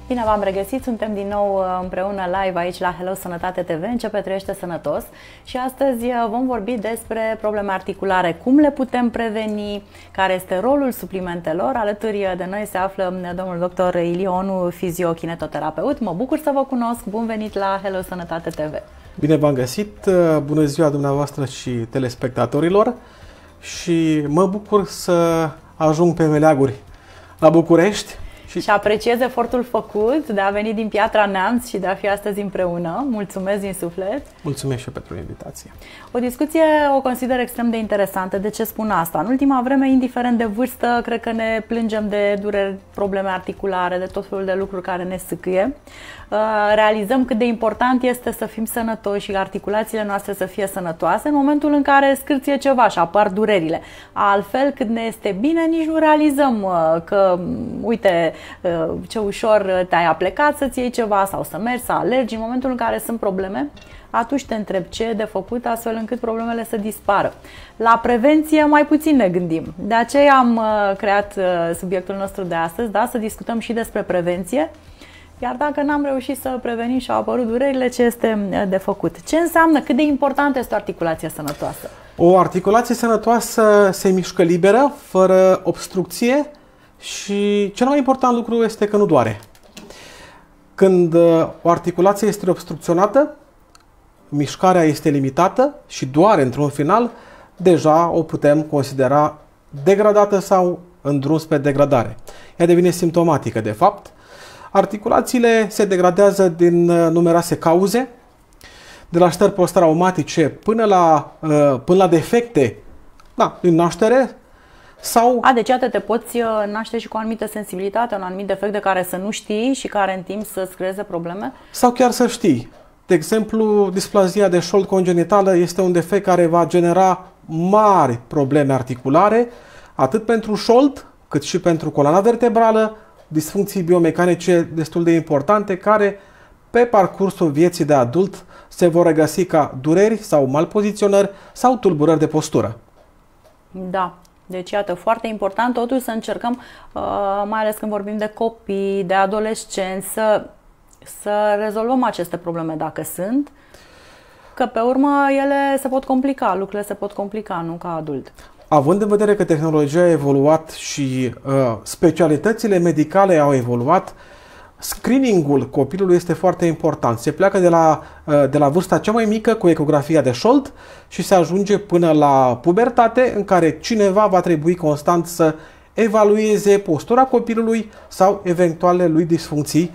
Bine v-am regăsit, suntem din nou împreună live aici la Hello Sănătate TV, începe Trăiește Sănătos și astăzi vom vorbi despre probleme articulare, cum le putem preveni, care este rolul suplimentelor. Alături de noi se află domnul doctor Ilie Onu, fiziokinetoterapeut. Mă bucur să vă cunosc, bun venit la Hello Sănătate TV. Bine v-am găsit, bună ziua dumneavoastră și telespectatorilor și mă bucur să ajung pe meleaguri la București. Și apreciez efortul făcut de a veni din Piatra Neamț și de a fi astăzi împreună. Mulțumesc din suflet. Mulțumesc și eu pentru invitație. O discuție o consider extrem de interesantă. De ce spun asta? În ultima vreme, indiferent de vârstă, cred că ne plângem de dureri, probleme articulare, de tot felul de lucruri care ne sâcâie. Realizăm cât de important este să fim sănătoși și articulațiile noastre să fie sănătoase în momentul în care scârție ceva și apar durerile. Altfel, cât ne este bine, nici nu realizăm că, uite, ce ușor te-ai aplecat să-ți iei ceva sau să mergi, să alergi. În momentul în care sunt probleme, atunci te întreb ce e de făcut astfel încât problemele să dispară. La prevenție mai puțin ne gândim. De aceea am creat subiectul nostru de astăzi, da? Să discutăm și despre prevenție. Iar dacă n-am reușit să prevenim și au apărut durerile, ce este de făcut? Ce înseamnă? Cât de importantă este o articulație sănătoasă? O articulație sănătoasă se mișcă liberă, fără obstrucție și cel mai important lucru este că nu doare. Când o articulație este obstrucționată, mișcarea este limitată și doare într-un final, deja o putem considera degradată sau în drum spre degradare. Ea devine simptomatică, de fapt. Articulațiile se degradează din numeroase cauze, de la stări post-traumatice până la defecte din naștere. Deci iată, te poți naște și cu o anumită sensibilitate, un anumit defect de care să nu știi și care în timp să-ți creeze probleme? Sau chiar să știi. De exemplu, displazia de șold congenitală este un defect care va genera mari probleme articulare, atât pentru șold, cât și pentru coloana vertebrală, disfuncții biomecanice destul de importante, care pe parcursul vieții de adult se vor regăsi ca dureri sau malpoziționări sau tulburări de postură. Da. Deci, iată, foarte important totuși să încercăm, mai ales când vorbim de copii, de adolescenți, să rezolvăm aceste probleme dacă sunt, că pe urmă ele se pot complica, lucrurile se pot complica, nu ca adult. Având în vedere că tehnologia a evoluat și specialitățile medicale au evoluat, screeningul copilului este foarte important. Se pleacă de la vârsta cea mai mică cu ecografia de șold și se ajunge până la pubertate, în care cineva va trebui constant să evalueze postura copilului sau eventuale lui disfuncții,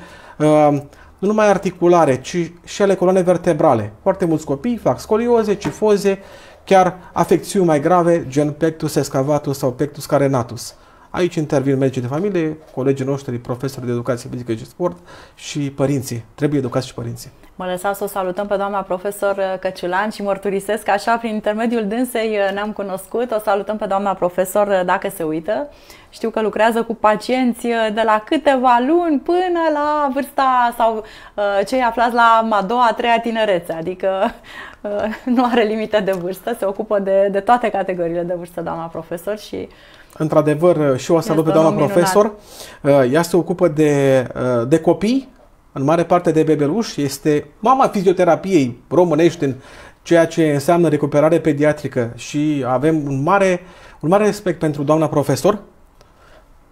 nu numai articulare, ci și ale coloanei vertebrale. Foarte mulți copii fac scolioze, cifoze, chiar afecțiuni mai grave, gen pectus excavatus sau pectus carenatus. Aici intervin medicii de familie, colegii noștri, profesori de educație fizică și sport și părinții. Trebuie educați și părinții. Mă lăsați să o salutăm pe doamna profesor Căciulan și mărturisesc că așa, prin intermediul dânsei, ne-am cunoscut. O salutăm pe doamna profesor dacă se uită. Știu că lucrează cu pacienți de la câteva luni până la vârsta sau cei aflați la a doua, a treia tinerețe. Adică nu are limite de vârstă, se ocupă de toate categoriile de vârstă, doamna profesor. Și într-adevăr, și o salut pe doamna profesor. Ea se ocupă de copii, în mare parte de bebeluși, este mama fizioterapiei românești în ceea ce înseamnă recuperare pediatrică și avem un mare respect pentru doamna profesor.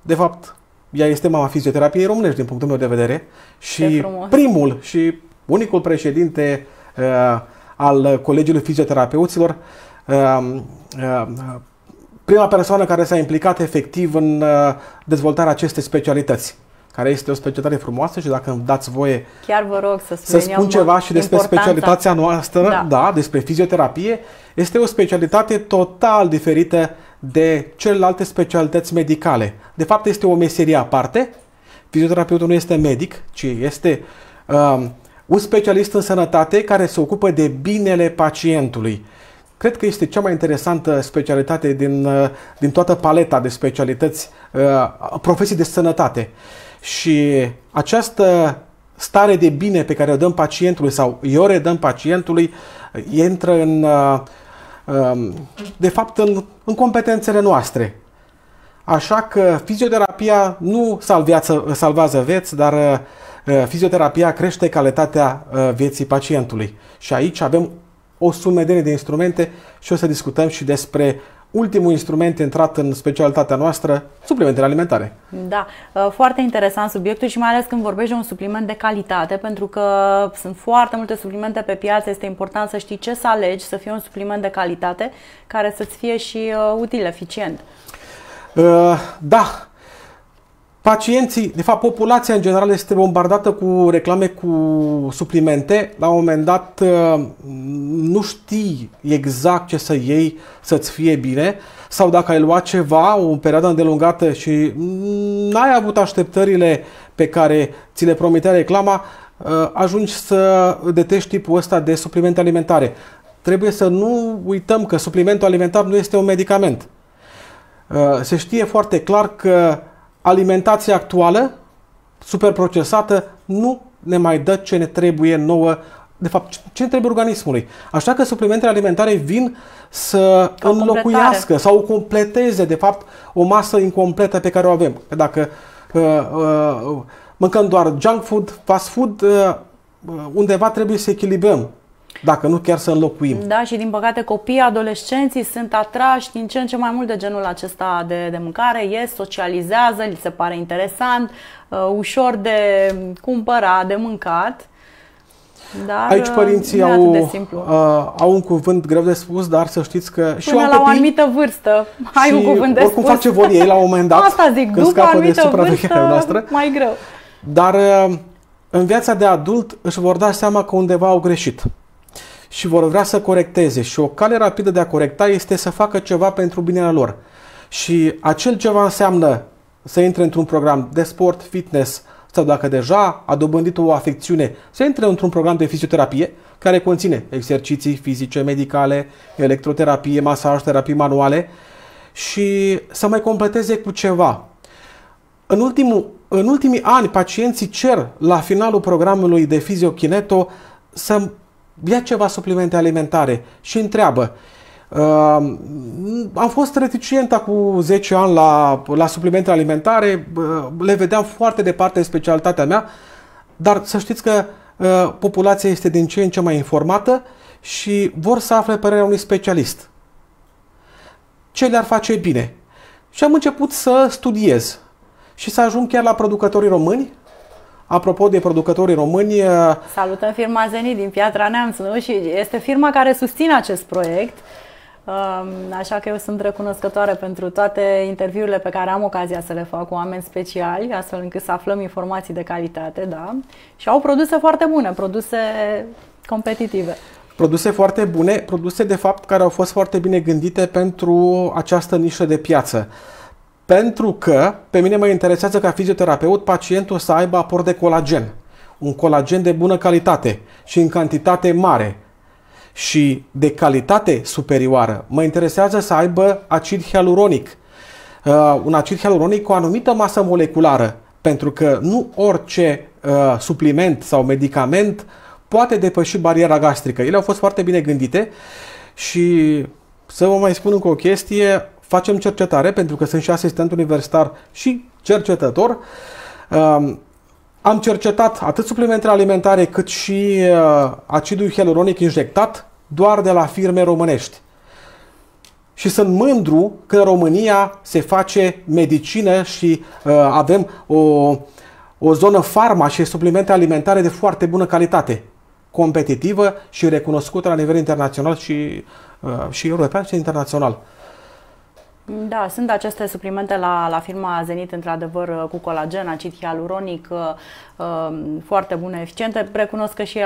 De fapt, ea este mama fizioterapiei românești din punctul meu de vedere și primul și unicul președinte al Colegiului Fizioterapeuților, prima persoană care s-a implicat efectiv în dezvoltarea acestei specialități, care este o specialitate frumoasă și dacă îmi dați voie chiar vă rog să spun ceva și despre specialitatea noastră, despre fizioterapie, este o specialitate total diferită de celelalte specialități medicale. De fapt, este o meserie aparte. Fizioterapeutul nu este medic, ci este un specialist în sănătate care se ocupă de binele pacientului. Cred că este cea mai interesantă specialitate din toată paleta de specialități, profesii de sănătate. Și această stare de bine pe care o dăm pacientului sau o redăm pacientului intră de fapt în competențele noastre. Așa că fizioterapia nu salvează vieți, dar fizioterapia crește calitatea vieții pacientului. Și aici avem o sumedenie de instrumente și o să discutăm și despre ultimul instrument intrat în specialitatea noastră, suplimentele alimentare. Da, foarte interesant subiectul și mai ales când vorbești de un supliment de calitate, pentru că sunt foarte multe suplimente pe piață, este important să știi ce să alegi, să fie un supliment de calitate care să-ți fie și util, eficient. Da. Pacienții, de fapt populația în general este bombardată cu reclame cu suplimente. La un moment dat nu știi exact ce să iei să-ți fie bine sau dacă ai luat ceva o perioadă îndelungată și n-ai avut așteptările pe care ți le promitea reclama, ajungi să detești tipul ăsta de suplimente alimentare. Trebuie să nu uităm că suplimentul alimentar nu este un medicament. Se știe foarte clar că alimentația actuală, superprocesată, nu ne mai dă ce ne trebuie nouă, de fapt, ce ne trebuie organismului. Așa că suplimentele alimentare vin să înlocuiască sau completeze, de fapt, o masă incompletă pe care o avem. Dacă mâncăm doar junk food, fast food, undeva trebuie să echilibrăm. Dacă nu chiar să înlocuim. Da, și din păcate copiii, adolescenții sunt atrași din ce în ce mai mult de genul acesta de mâncare, ies, socializează, li se pare interesant, ușor de cumpărat, de mâncat. Dar aici părinții au un cuvânt greu de spus, dar să știți că și până la o anumită vârstă ai un cuvânt de oricum spus. face vor ei la un moment dat. Asta zic, după o anumită vârstă, mai greu. Dar în viața de adult își vor da seama că undeva au greșit și vor vrea să corecteze și o cale rapidă de a corecta este să facă ceva pentru binele lor. Și acel ceva înseamnă să intre într-un program de sport, fitness sau dacă deja a dobândit o afecțiune, să intre într-un program de fizioterapie care conține exerciții fizice, medicale, electroterapie, masaj, terapii manuale și să mai completeze cu ceva. În ultimii ani, pacienții cer la finalul programului de fiziokineto să ia ceva suplimente alimentare și întreabă. Am fost reticent acum 10 ani la suplimente alimentare, le vedeam foarte departe de specialitatea mea, dar să știți că populația este din ce în ce mai informată și vor să afle părerea unui specialist. Ce le-ar face bine? Și am început să studiez și să ajung chiar la producătorii români. Apropo de producătorii români... Salutăm firma Zenit din Piatra Neamț, nu? Și este firma care susține acest proiect. Așa că eu sunt recunoscătoare pentru toate interviurile pe care am ocazia să le fac cu oameni speciali, astfel încât să aflăm informații de calitate, da? Și au produse foarte bune, produse competitive. Produse foarte bune, produse de fapt care au fost foarte bine gândite pentru această nișă de piață. Pentru că pe mine mă interesează ca fizioterapeut pacientul să aibă aport de colagen. Un colagen de bună calitate și în cantitate mare și de calitate superioară. Mă interesează să aibă acid hialuronic. Un acid hialuronic cu o anumită masă moleculară. Pentru că nu orice supliment sau medicament poate depăși bariera gastrică. Ele au fost foarte bine gândite și să vă mai spun încă o chestie. Facem cercetare, pentru că sunt și asistent universitar și cercetător. Am cercetat atât suplimentele alimentare cât și acidul hialuronic injectat doar de la firme românești. Și sunt mândru că în România se face medicină și avem o zonă farma și suplimente alimentare de foarte bună calitate, competitivă și recunoscută la nivel internațional și european și internațional. Da, sunt aceste suplimente la firma Zenit, într-adevăr, cu colagen, acid hialuronic, foarte bune, eficiente. Recunosc că și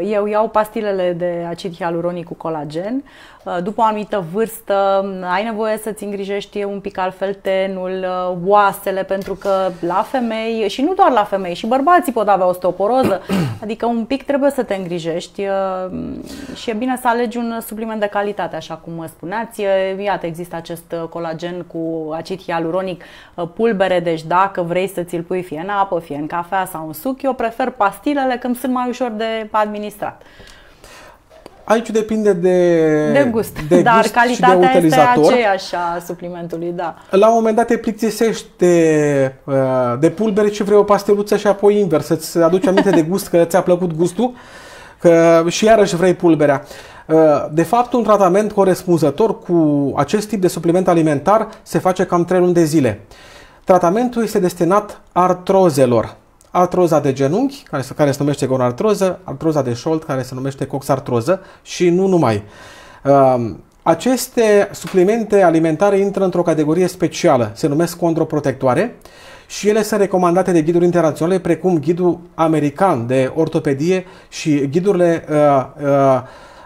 eu iau pastilele de acid hialuronic cu colagen. După o anumită vârstă ai nevoie să-ți îngrijești un pic altfel tenul, oasele, pentru că la femei, și nu doar la femei, și bărbații pot avea osteoporoză, adică un pic trebuie să te îngrijești și e bine să alegi un supliment de calitate, așa cum spuneați. Iată, există acest colagen cu acid hialuronic, pulbere, deci dacă vrei să ți-l pui fie în apă, fie în cafea sau în suc, eu prefer pastilele când sunt mai ușor de administrat. Aici depinde de gust, de dar gust calitatea și de utilizator. este aceeași a suplimentului, da. La un moment dat te plictisești de pulbere și vrei o pasteluță și apoi invers, să-ți aduci aminte de gust, că ți-a plăcut gustul și iarăși vrei pulberea. De fapt, un tratament corespunzător cu acest tip de supliment alimentar se face cam 3 luni de zile. Tratamentul este destinat artrozelor. Artroza de genunchi, care se numește gonartroză, artroza de șold, care se numește coxartroză și nu numai. Aceste suplimente alimentare intră într-o categorie specială, se numesc condroprotectoare și ele sunt recomandate de ghiduri internaționale precum ghidul american de ortopedie și ghidurile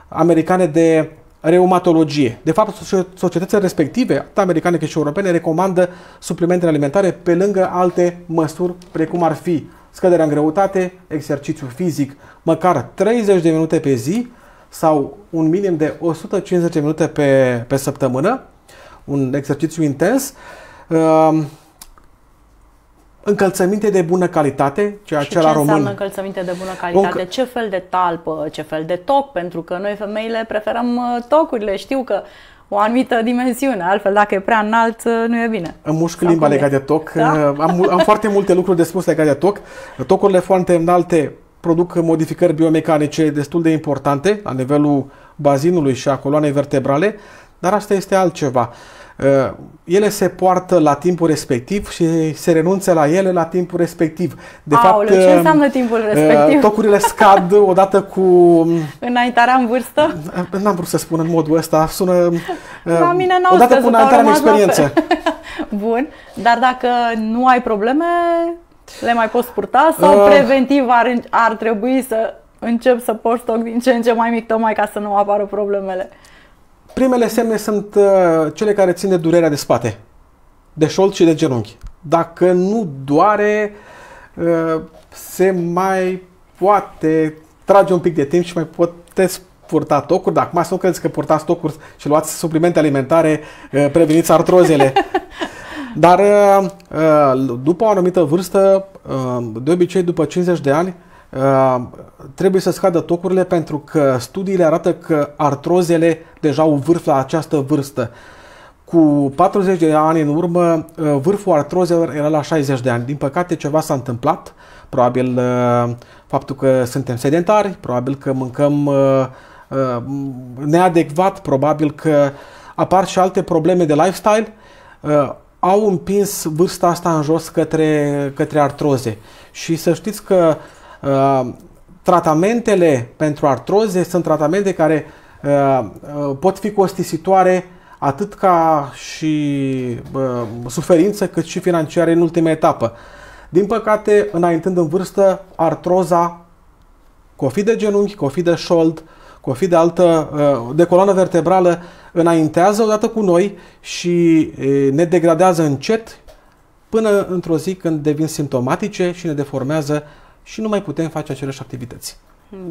americane de reumatologie. De fapt, societățile respective, atât americane cât și europene, recomandă suplimentele alimentare pe lângă alte măsuri, precum ar fi scăderea în greutate, exercițiu fizic, măcar 30 de minute pe zi sau un minim de 150 de minute pe săptămână, un exercițiu intens, încălțăminte de bună calitate, ceea ce la român... înseamnă încălțăminte de bună calitate? Ce fel de talpă, ce fel de toc? Pentru că noi femeile preferăm tocurile. Știu că o anumită dimensiune, altfel dacă e prea înalt, nu e bine. Îmi mușc limba legat de toc. Da? Am foarte multe lucruri de spus legat de toc. Tocurile foarte înalte produc modificări biomecanice destul de importante la nivelul bazinului și a coloanei vertebrale, dar asta este altceva. Ele se poartă la timpul respectiv și se renunță la ele la timpul respectiv. De fapt, ce înseamnă timpul respectiv? Tocurile scad odată cu... Înaintarea în vârstă? N-am vrut să spun în modul ăsta, sună... La mine n-au odată scăzut, cu înaintarea în experiență. Bun, dar dacă nu ai probleme, le mai poți purta sau preventiv ar trebui să încep să porți toc din ce în ce mai mic, tocmai ca să nu apară problemele? Primele semne sunt cele care țin de durerea de spate, de șold și de genunchi. Dacă nu doare, se mai poate trage un pic de timp și mai puteți purta tocuri. Dacă mai să nu credeți că purtați tocuri și luați suplimente alimentare, preveniți artrozele. Dar după o anumită vârstă, de obicei după 50 de ani, trebuie să scadă tocurile pentru că studiile arată că artrozele deja au vârf la această vârstă. Cu 40 de ani în urmă, vârful artrozelor era la 60 de ani. Din păcate, ceva s-a întâmplat. Probabil faptul că suntem sedentari, probabil că mâncăm neadecvat, probabil că apar și alte probleme de lifestyle, au împins vârsta asta în jos către artroze. Și să știți că tratamentele pentru artroze sunt tratamente care pot fi costisitoare atât ca și suferință, cât și financiare în ultima etapă. Din păcate, înaintând în vârstă, artroza, că o fi de genunchi, că o fi de șold, că o fi de coloană vertebrală, înaintează odată cu noi și ne degradează încet până într-o zi când devin simptomatice și ne deformează și nu mai putem face aceleași activități.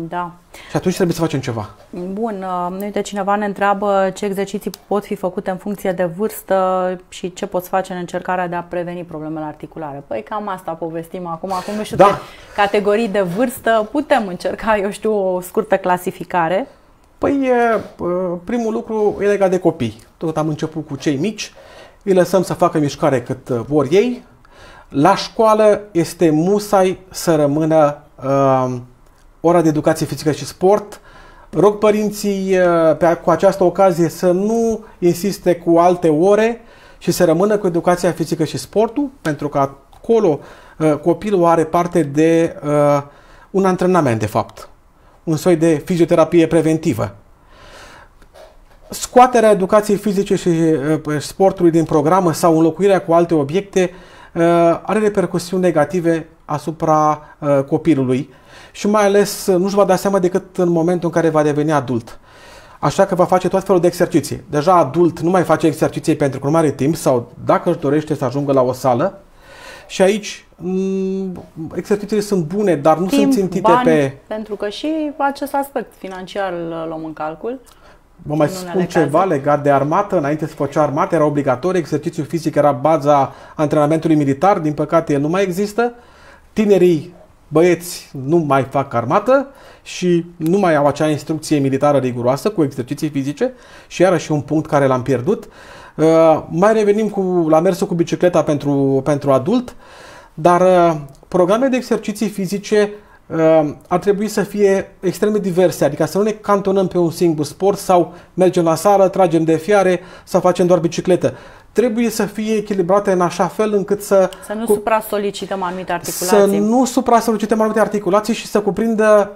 Da. Și atunci trebuie să facem ceva. Bun, uite, cineva ne întreabă ce exerciții pot fi făcute în funcție de vârstă și ce poți face în încercarea de a preveni problemele articulare. Păi cam asta povestim acum. Acum nu știu, da, categorii de vârstă putem încerca, eu știu, o scurtă clasificare. Păi primul lucru e legat de copii. Tot am început cu cei mici, îi lăsăm să facă mișcare cât vor ei. La școală este musai să rămână ora de educație fizică și sport. Rog părinții cu această ocazie să nu insiste cu alte ore și să rămână cu educația fizică și sportul, pentru că acolo copilul are parte de un antrenament, de fapt. Un soi de fizioterapie preventivă. Scoaterea educației fizice și sportului din programă sau înlocuirea cu alte obiecte are repercusiuni negative asupra copilului și mai ales nu-și va da seama decât în momentul în care va deveni adult. Așa că va face tot felul de exerciții. Deja adult nu mai face exerciții pentru că nu are timp sau dacă își dorește să ajungă la o sală. Și aici exercițiile sunt bune, dar nu sunt țintite bani, pentru că și acest aspect financiar îl luăm în calcul. Vă mai spun ceva legat de armată. Înainte să făcea armată, era obligatoriu. Exercițiul fizic era baza antrenamentului militar. Din păcate, el nu mai există. Tinerii băieți nu mai fac armată și nu mai au acea instrucție militară riguroasă cu exerciții fizice și iarăși un punct care l-am pierdut. Mai revenim la mersul cu bicicleta pentru adult, dar programe de exerciții fizice ar trebui să fie extrem de diverse, adică să nu ne cantonăm pe un singur sport sau mergem la sală, tragem de fiare sau facem doar bicicletă. Trebuie să fie echilibrate în așa fel încât să nu supra-solicităm anumite articulații. Să nu supra-solicităm anumite articulații și să cuprindă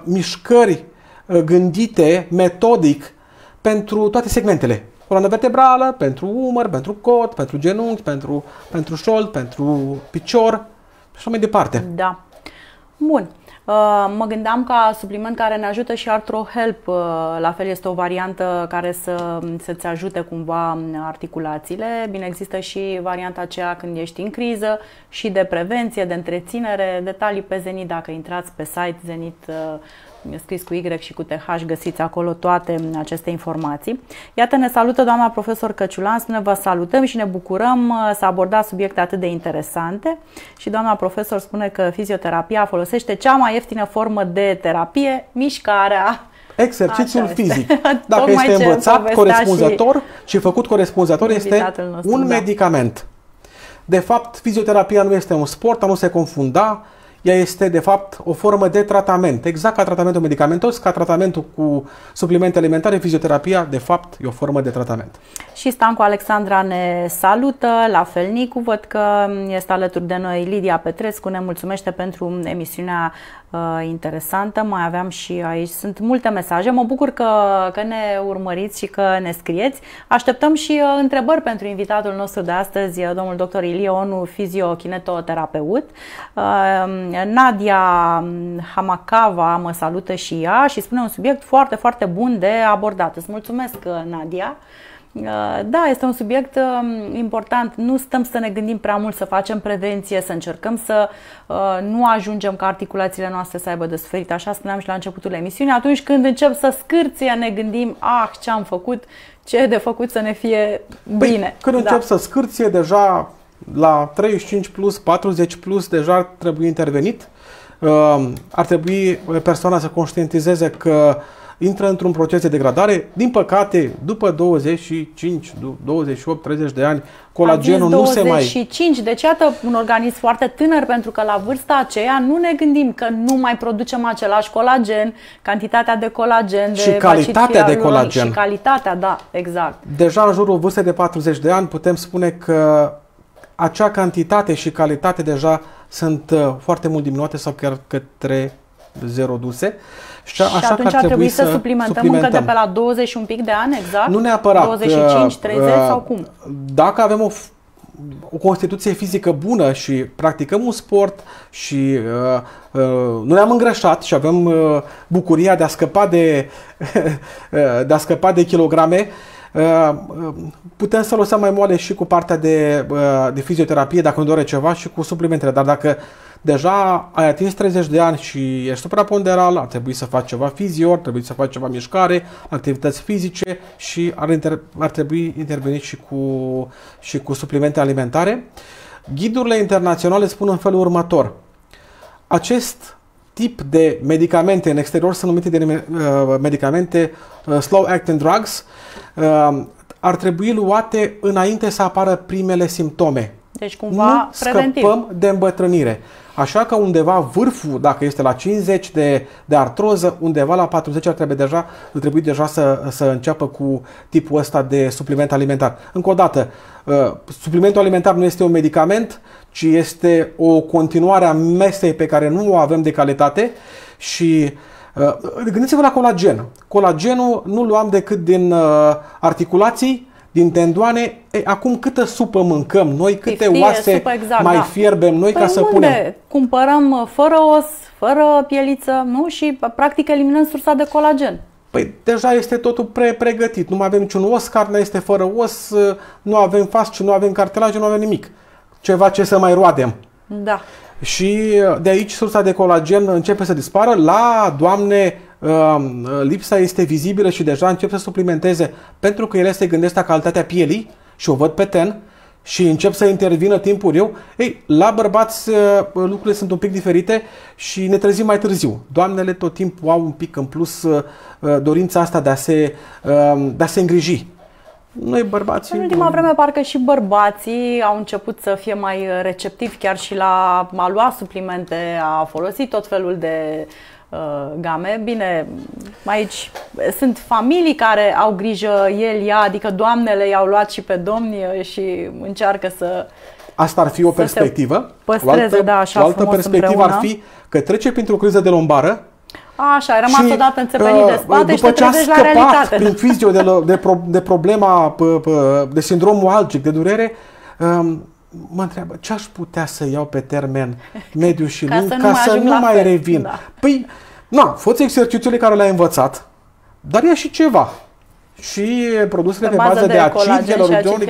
mișcări gândite metodic pentru toate segmentele. Coloană vertebrală, pentru umăr, pentru cot, pentru genunchi, pentru șold, pentru picior și așa mai departe. Da. Bun. Mă gândeam ca supliment care ne ajută și ArthroHelp, la fel este o variantă care să-ți ajute cumva articulațiile. Bine, există și varianta aceea când ești în criză și de prevenție, de întreținere, detalii pe Zenit, dacă intrați pe site Zenit, scris cu Y și cu TH, găsiți acolo toate aceste informații. Iată, ne salută doamna profesor Căciulan, spune: vă salutăm și ne bucurăm să abordați subiecte atât de interesante. Și doamna profesor spune că fizioterapia folosește cea mai ieftină formă de terapie, mișcarea. Exercițiul fizic. Dacă este învățat corespunzător și făcut corespunzător, este un medicament. De fapt, fizioterapia nu este un sport, a nu se confunda. Ea este, de fapt, o formă de tratament. Exact ca tratamentul medicamentos, ca tratamentul cu suplimente alimentare, fizioterapia, de fapt, e o formă de tratament. Și Stancu Alexandra ne salută, la fel Nicu, văd că este alături de noi Lidia Petrescu, ne mulțumește pentru emisiunea interesantă. Mai aveam și aici, sunt multe mesaje, mă bucur că ne urmăriți și că ne scrieți. Așteptăm și întrebări pentru invitatul nostru de astăzi, domnul dr. Ilie Onu, fiziokinetoterapeut. Nadia Hamacava mă salută și ea și spune un subiect foarte, foarte bun de abordat. Îți mulțumesc, Nadia. Da, este un subiect important. Nu stăm să ne gândim prea mult să facem prevenție, să încercăm să nu ajungem ca articulațiile noastre să aibă de suferit. Așa spuneam și la începutul emisiunii. Atunci când încep să scârție, ne gândim: ce am făcut, ce e de făcut să ne fie bine. Când încep să scârție, deja la 35 plus, 40 plus, deja ar trebui intervenit. Ar trebui persoana să conștientizeze că intră într-un proces de degradare. Din păcate, după 25, 28, 30 de ani, colagenul nu se mai... 25, deci iată un organism foarte tânăr, pentru că la vârsta aceea nu ne gândim că nu mai producem același colagen, cantitatea de colagen, și calitatea de colagen. Și calitatea, da, exact. Deja în jurul vârstei de 40 de ani putem spune că acea cantitate și calitate deja sunt foarte mult diminuate sau chiar către zero duse. Și atunci ar trebui să suplimentăm încă de pe la 20 și un pic de ani, exact? Nu neapărat. 25, 30 sau cum? Dacă avem o constituție fizică bună și practicăm un sport și nu ne-am îngrășat și avem bucuria de a scăpa de a scăpa de kilograme, putem să lăsăm mai moale și cu partea de fizioterapie dacă nu doare ceva și cu suplimentele. Dar dacă deja ai atins 30 de ani și ești supraponderal, ar trebui să faci ceva fizio, ar trebui să faci ceva mișcare, activități fizice și ar trebui intervenit și cu suplimente alimentare. Ghidurile internaționale spun în felul următor: acest tip de medicamente în exterior sunt numite de medicamente slow acting drugs, ar trebui luate înainte să apară primele simptome. Deci cumva preventiv. Scăpăm de îmbătrânire. Așa că undeva vârful, dacă este la 50 de artroză, undeva la 40 ar trebui deja să înceapă cu tipul ăsta de supliment alimentar. Încă o dată, suplimentul alimentar nu este un medicament, ci este o continuare a mesei pe care nu o avem de calitate. Și gândiți-vă la colagen. Colagenul nu luam decât din articulații, din tendoane. Acum câtă supă mâncăm noi, câte oase fierbem noi ca să punem. Cumpărăm fără os, fără pieliță, nu? Și practic eliminăm sursa de colagen. Păi deja este totul pregătit. Nu mai avem niciun os, carnea este fără os, nu avem fasci, nu avem cartilage, nu avem nimic. Ceva ce să mai roadem. Da. Și de aici sursa de colagen începe să dispară. La doamne, lipsa este vizibilă și deja încep să suplimenteze, pentru că ele se gândesc la calitatea pielii și o văd pe ten și încep să intervină timpuriu, ei, la bărbați lucrurile sunt un pic diferite și ne trezim mai târziu. Doamnele tot timpul au un pic în plus dorința asta de a se îngriji. Noi bărbații... În ultima vreme parcă și bărbații au început să fie mai receptivi chiar și la a lua suplimente, a folosi tot felul de game. Bine, aici sunt familii care au grijă el, ea, adică doamnele i-au luat și pe domni și încearcă să... Asta ar fi o perspectivă. Păstreze, da, așa o altă frumos perspectivă împreună. ar fi că trece printr-o criză de lombară. Așa, ai rămas odată înțepenit de spate și te trezești la realitate. Prin fizio de problema, de sindromul algic, de durere, mă întreabă ce aș putea să iau pe termen mediu și lung ca să nu mai revin. Da. Păi, fă-ți exercițiile care le-ai învățat, dar ia și ceva. Și produsele pe bază de acid hialuronic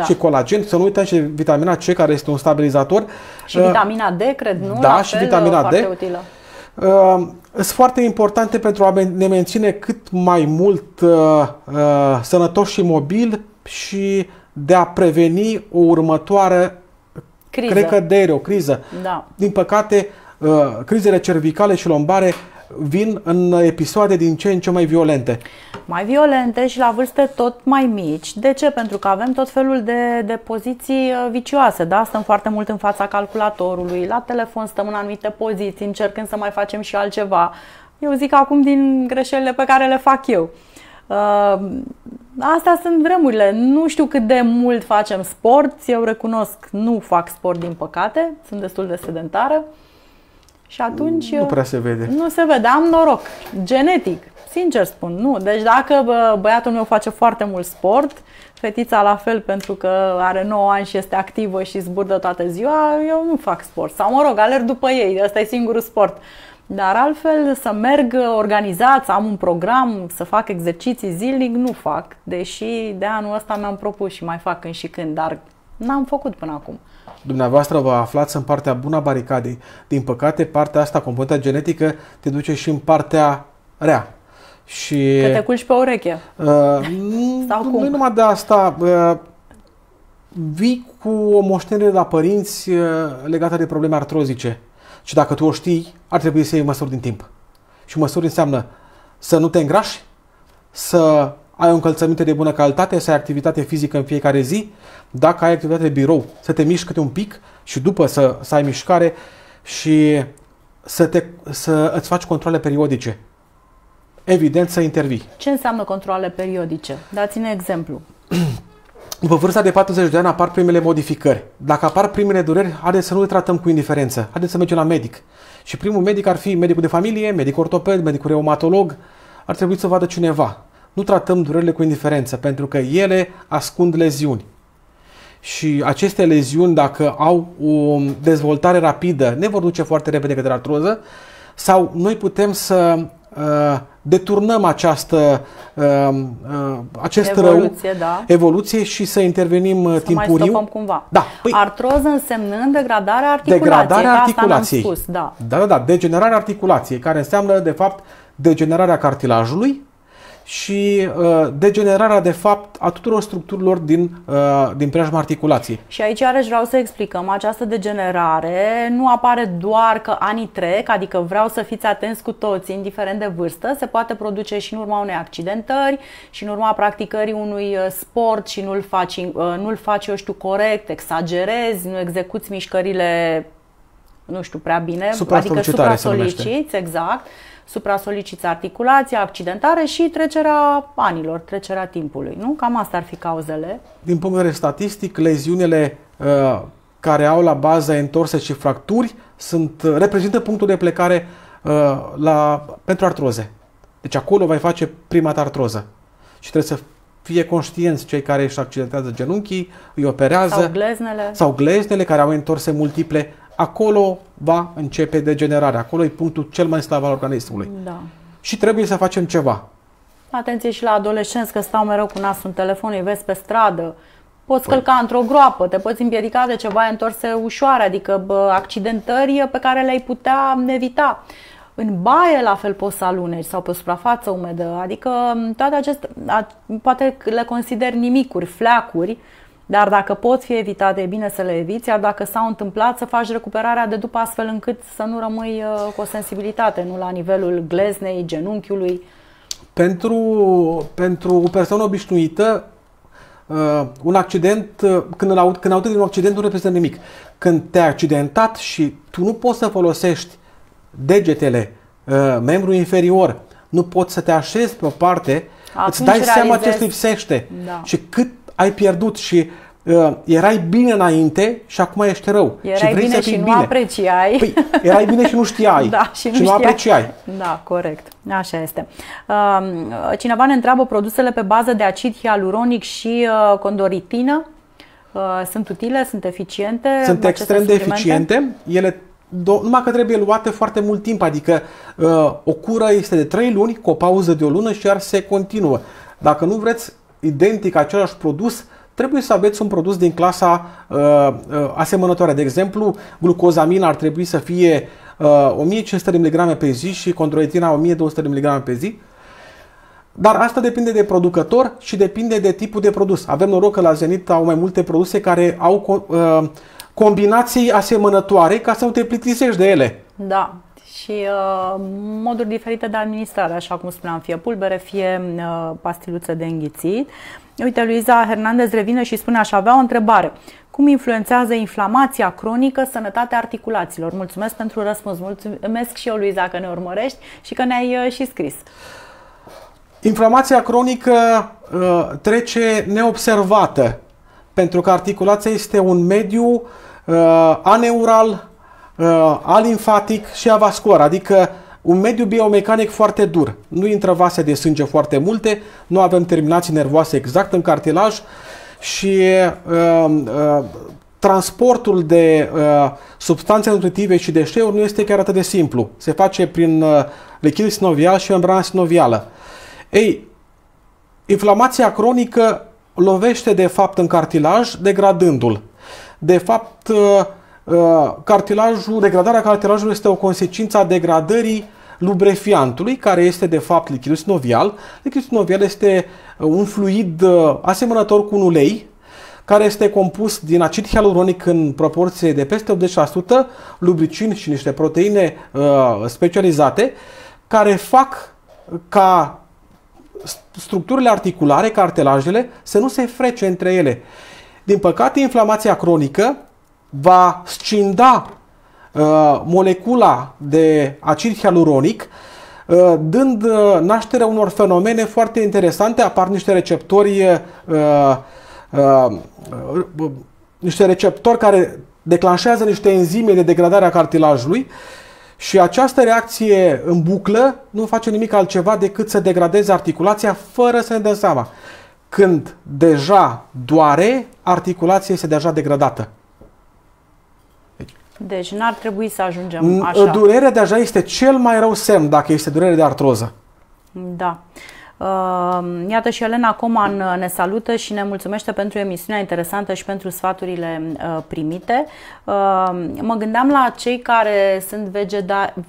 și colagen, să nu uităm și vitamina C, care este un stabilizator. Și vitamina D, cred, nu? Da, și vitamina D. Utilă. Sunt foarte importante pentru a ne menține cât mai mult sănătoși și mobili și de a preveni o următoare cădere, o criză. Da. Din păcate, crizele cervicale și lombare vin în episoade din ce în ce mai violente. Mai violente și la vârste tot mai mici. De ce? Pentru că avem tot felul de poziții vicioase. Da? Stăm foarte mult în fața calculatorului, la telefon stăm în anumite poziții, încercând să mai facem și altceva. Eu zic acum din greșelile pe care le fac eu. Astea sunt vremurile. Nu știu cât de mult facem sport. Eu recunosc, nu fac sport din păcate. Sunt destul de sedentară. Și atunci nu prea se vede. Nu se vede, am noroc, genetic, sincer spun, nu. Deci dacă băiatul meu face foarte mult sport, fetița la fel pentru că are 9 ani și este activă și zburdă toată ziua, eu nu fac sport. Sau mă rog, alerg după ei, ăsta e singurul sport. Dar altfel să merg organizat, să am un program, să fac exerciții zilnic, nu fac. Deși de anul ăsta mi-am propus și mai fac când și când, dar n-am făcut până acum. Dumneavoastră vă aflați în partea bună a baricadei. Din păcate, partea asta, componenta genetică, te duce și în partea rea. Și că te culci pe ureche. Sau cum? Nu numai de asta. Vii cu o moștenire la părinți legată de probleme artrozice. Și dacă tu o știi, ar trebui să iei măsuri din timp. Și măsuri înseamnă să nu te îngrași, să ai o încălțăminte de bună calitate, să ai activitate fizică în fiecare zi, dacă ai activitate de birou, să te miști câte un pic și după să ai mișcare și să îți faci controle periodice. Evident, să intervii. Ce înseamnă controle periodice? Dați-ne exemplu. După vârsta de 40 de ani apar primele modificări. Dacă apar primele dureri, haideți să nu le tratăm cu indiferență. Haideți să mergem la medic. Și primul medic ar fi medicul de familie, medic ortoped, medicul reumatolog. Ar trebui să vadă cineva. Nu tratăm durerile cu indiferență, pentru că ele ascund leziuni. Și aceste leziuni, dacă au o dezvoltare rapidă, ne vor duce foarte repede către artroză, sau noi putem să deturnăm acest evoluție și să intervenim timpuriu. Mai stopăm cumva. Da. Artroză însemnând degradarea articulației. Degradarea articulației. Asta spus, da. Da. Degenerarea articulației, care înseamnă, de fapt, degenerarea cartilajului și degenerarea, de fapt, a tuturor structurilor din preajma articulației. Și aici, iarăși, vreau să explicăm, această degenerare nu apare doar că anii trec, adică vreau să fiți atenți cu toți, indiferent de vârstă, se poate produce și în urma unei accidentări și în urma practicării unui sport și nu-l faci, eu știu, corect, exagerezi, nu execuți mișcările, nu știu, prea bine, adică supra-soliciți, exact. Supra-soliciți articulația, accidentare și trecerea anilor, trecerea timpului. Nu? Cam asta ar fi cauzele. Din punct de vedere statistic, leziunile care au la bază entorse și fracturi reprezintă punctul de plecare pentru artroze. Deci acolo vei face prima ta artroză. Și trebuie să fie conștienți cei care își accidentează genunchii, îi operează. Sau gleznele care au entorse multiple. Acolo va începe degenerarea. Acolo e punctul cel mai slab al organismului. Da. Și trebuie să facem ceva. Atenție și la adolescenți, că stau mereu cu nasul în telefon, îi vezi pe stradă. Poți călca într-o groapă, te poți împiedica de ceva întorse ușoare, adică accidentări pe care le-ai putea evita. În baie la fel poți să aluneci sau pe o suprafață umedă, adică toate acestea, poate le consideri nimicuri, fleacuri, Dar dacă pot fi evitate, e bine să le eviți, iar dacă s-au întâmplat, să faci recuperarea de după astfel încât să nu rămâi cu o sensibilitate, nu la nivelul gleznei, genunchiului. Pentru o persoană obișnuită, un accident, când auzi de un accident, nu reprezintă nimic. Când te-ai accidentat și tu nu poți să folosești degetele, membrul inferior, nu poți să te așezi pe o parte, îți dai seama ce îți lipsește și cât ai pierdut și erai bine înainte și acum ești rău. Erai și vrei bine să fii și nu bine. Apreciai. Păi, erai bine și nu știai. Da, și nu apreciai. Da, corect. Așa este. Cineva ne întreabă, produsele pe bază de acid hialuronic și condoritină sunt utile, sunt eficiente? Sunt extrem de eficiente. Ele numai că trebuie luate foarte mult timp, adică o cură este de 3 luni, cu o pauză de o lună și iar se continuă. Dacă nu vreți identic același produs, trebuie să aveți un produs din clasa asemănătoare. De exemplu, glucozamina ar trebui să fie 1500 mg pe zi și condroitina 1200 mg pe zi. Dar asta depinde de producător și depinde de tipul de produs. Avem noroc că la Zenit au mai multe produse care au combinații asemănătoare ca să nu te plictisești de ele. Da. Și moduri diferite de administrare, așa cum spuneam, fie pulbere, fie pastiluțe de înghițit. Uite, Luiza Hernandez revine și spune: aș avea o întrebare. Cum influențează inflamația cronică sănătatea articulațiilor? Mulțumesc pentru răspuns. Mulțumesc și eu, Luiza, că ne urmărești și că ne-ai și scris. Inflamația cronică trece neobservată, pentru că articulația este un mediu aneural, alimfatic și avascular, adică un mediu biomecanic foarte dur. Nu intră vase de sânge foarte multe, nu avem terminații nervoase exact în cartilaj și transportul de substanțe nutritive și deșeuri nu este chiar atât de simplu. Se face prin lichid sinovial și membrana sinovială. Ei, inflamația cronică lovește de fapt în cartilaj, degradându-l. De fapt, degradarea cartilajului este o consecință a degradării lubrefiantului, care este de fapt lichidul sinovial. Lichidul sinovial este un fluid asemănător cu un ulei, care este compus din acid hialuronic în proporție de peste 80%, lubricin și niște proteine specializate, care fac ca structurile articulare, cartilajele, să nu se frece între ele. Din păcate, inflamația cronică va scinda molecula de acid hialuronic, dând naștere unor fenomene foarte interesante. Apar niște receptori care declanșează niște enzime de degradare a cartilajului și această reacție în buclă nu face nimic altceva decât să degradeze articulația fără să ne dăm seama. Când deja doare, articulația este deja degradată. Deci n-ar trebui să ajungem așa. Durerea deja este cel mai rău semn dacă este durere de artroză. Da. Iată, și Elena Coman ne salută și ne mulțumește pentru emisiunea interesantă și pentru sfaturile primite. Mă gândeam la cei care sunt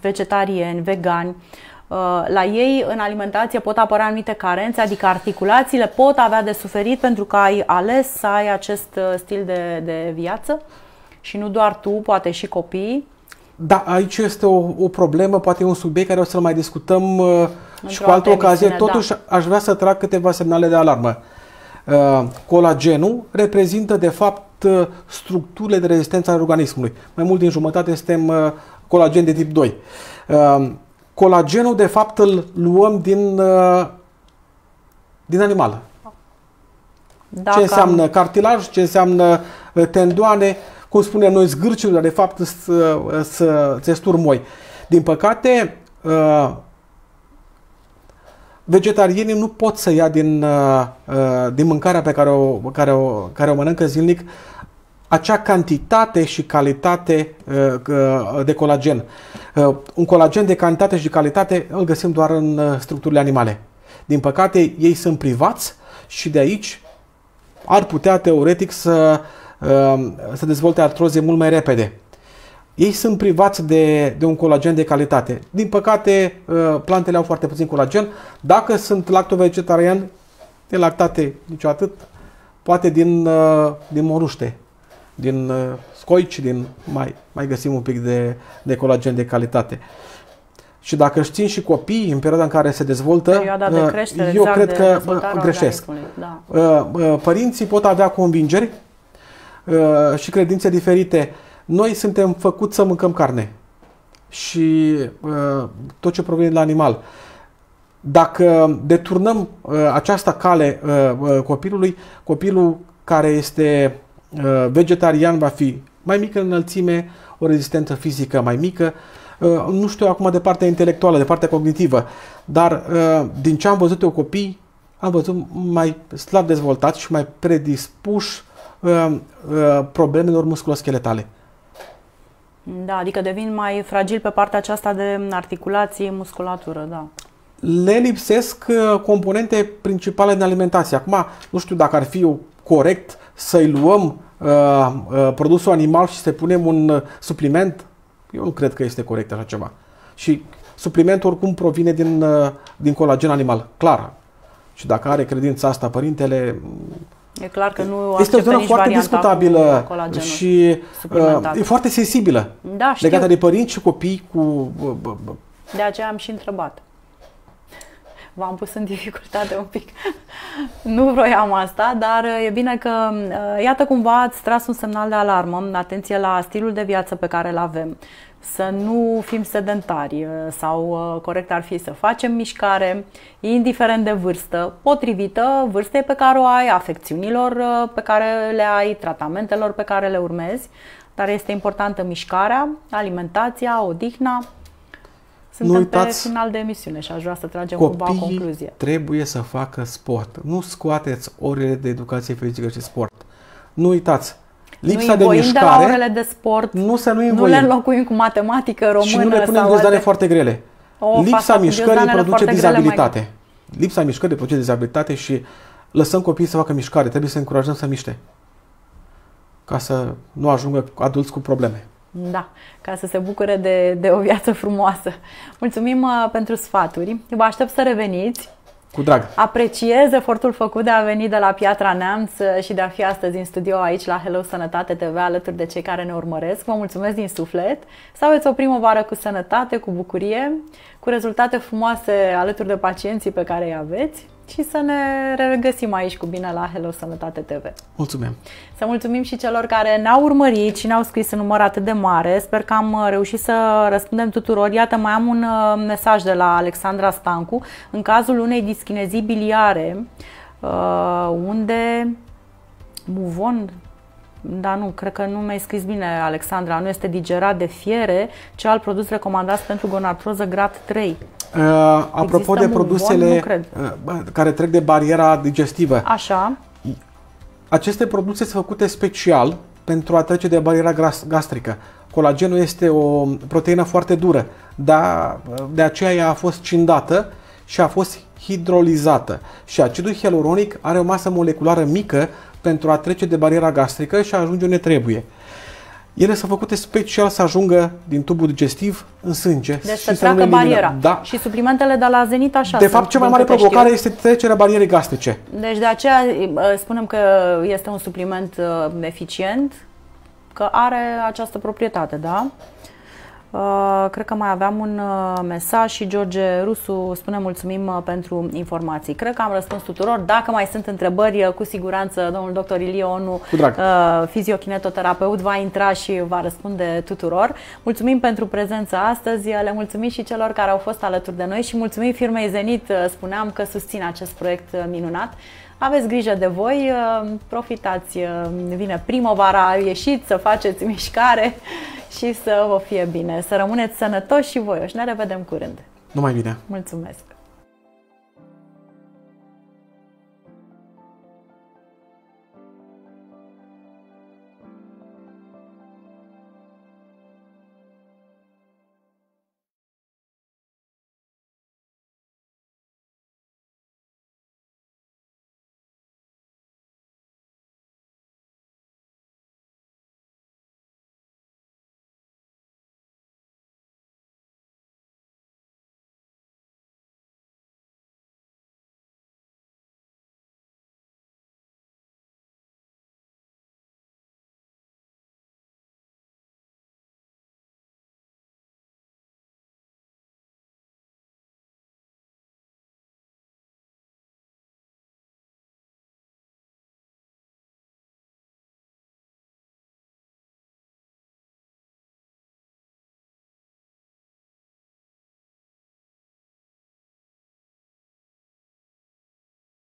vegetariani, vegani. La ei în alimentație pot apărea anumite carențe, adică articulațiile pot avea de suferit pentru că ai ales să ai acest stil de viață și nu doar tu, poate și copiii. Da, aici este o problemă, poate un subiect care o să-l mai discutăm și cu altă ocazie. Totuși, aș vrea să trag câteva semnale de alarmă. Colagenul reprezintă, de fapt, structurile de rezistență ale organismului. Mai mult din jumătate suntem colagen de tip 2. Colagenul, de fapt, îl luăm din animal. Ce înseamnă cartilaj, ce înseamnă tendoane, cum spunem noi, zgârciul, dar de fapt țesturi. Din păcate, vegetarienii nu pot să ia din mâncarea pe care o mănâncă zilnic acea cantitate și calitate de colagen. Un colagen de cantitate și de calitate îl găsim doar în structurile animale. Din păcate, ei sunt privați și de aici ar putea, teoretic, să dezvolte artroze mult mai repede. Ei sunt privați de un colagen de calitate. Din păcate, plantele au foarte puțin colagen. Dacă sunt lacto-vegetarian, de lactate nici atât, poate din moruște, din scoici, mai găsim un pic de colagen de calitate. Și dacă își țin și copiii în perioada în care se dezvoltă, perioada de creștere, eu cred că greșesc. Da. Părinții pot avea convingeri și credințe diferite. Noi suntem făcuți să mâncăm carne și tot ce provine de la animal. Dacă deturnăm această cale copilul care este vegetarian va fi mai mică în înălțime, o rezistență fizică mai mică, nu știu acum de partea intelectuală, de partea cognitivă, dar din ce am văzut eu copii, am văzut mai slab dezvoltați și mai predispuși problemelor musculoscheletale. Da, adică devin mai fragil pe partea aceasta de articulații, musculatură, da. Le lipsesc componente principale în alimentație. Acum, nu știu dacă ar fi corect să-i luăm produsul animal și să punem un supliment. Eu nu cred că este corect așa ceva. Și suplimentul oricum provine din colagen animal, clar. Și dacă are credința asta părintele, e clar că nu este o zonă foarte discutabilă și e foarte sensibilă, da, legată de părinți și copii cu... De aceea am și întrebat. V-am pus în dificultate un pic. Nu vroiam asta, dar e bine că, iată, cumva ați tras un semnal de alarmă, atenție la stilul de viață pe care îl avem. Să nu fim sedentari sau corect ar fi să facem mișcare, indiferent de vârstă, potrivită vârstei pe care o ai, afecțiunilor pe care le ai, tratamentelor pe care le urmezi, dar este importantă mișcarea, alimentația, odihna. Suntem pe final de emisiune și aș vrea să tragem cumva o concluzie. Trebuie să facă sport. Nu scoateți orele de educație fizică și sport. Nu uitați. Lipsa de mișcare, de la orele de sport, nu le înlocuim cu matematică română. Și nu le punem ghiozdanele foarte grele. Lipsa mișcării produce dizabilitate. Lipsa mișcării produce dizabilitate și lăsăm copiii să facă mișcare. Trebuie să încurajăm să miște. Ca să nu ajungă adulți cu probleme. Da, ca să se bucure de o viață frumoasă. Mulțumim pentru sfaturi. Vă aștept să reveniți. Cu drag. Apreciez efortul făcut de a veni de la Piatra Neamț și de a fi astăzi în studio aici la Hello Sănătate TV alături de cei care ne urmăresc. Vă mulțumesc din suflet. Să aveți o primăvară cu sănătate, cu bucurie, cu rezultate frumoase alături de pacienții pe care îi aveți și să ne regăsim aici cu bine la Hello Sănătate TV. Mulțumim! Să mulțumim și celor care ne-au urmărit și ne-au scris în număr atât de mare. Sper că am reușit să răspundem tuturor. Iată, mai am un mesaj de la Alexandra Stancu. În cazul unei dischinezii biliare, unde muvon, da, nu, cred că nu mi-ai scris bine, Alexandra, nu este digerat de fiere, ce alt produs recomandați pentru gonartroză grad 3? Apropo de produsele care trec de bariera digestivă. Așa. Aceste produse sunt făcute special pentru a trece de bariera gastrică. Colagenul este o proteină foarte dură, dar de aceea ea a fost cindată și a fost hidrolizată. Și acidul hialuronic are o masă moleculară mică pentru a trece de bariera gastrică și a ajunge unde trebuie. Ele sunt făcute special să ajungă din tubul digestiv în sânge. Deci să treacă bariera. Da. Și suplimentele de la Zenit așa. De fapt, cea mai mare provocare este trecerea barierei gastrice. Deci de aceea spunem că este un supliment eficient, că are această proprietate, da? Cred că mai aveam un mesaj și George Rusu spune mulțumim pentru informații. Cred că am răspuns tuturor. Dacă mai sunt întrebări, cu siguranță domnul dr. Ilie Onu, fiziokinetoterapeut, va intra și va răspunde tuturor. Mulțumim pentru prezența astăzi, le mulțumim și celor care au fost alături de noi și mulțumim firmei Zenit, spuneam că susține acest proiect minunat. Aveți grijă de voi, profitați, vine primăvara, ieșiți să faceți mișcare și să vă fie bine. Să rămâneți sănătoși și voioși. Ne revedem curând. Numai bine! Mulțumesc!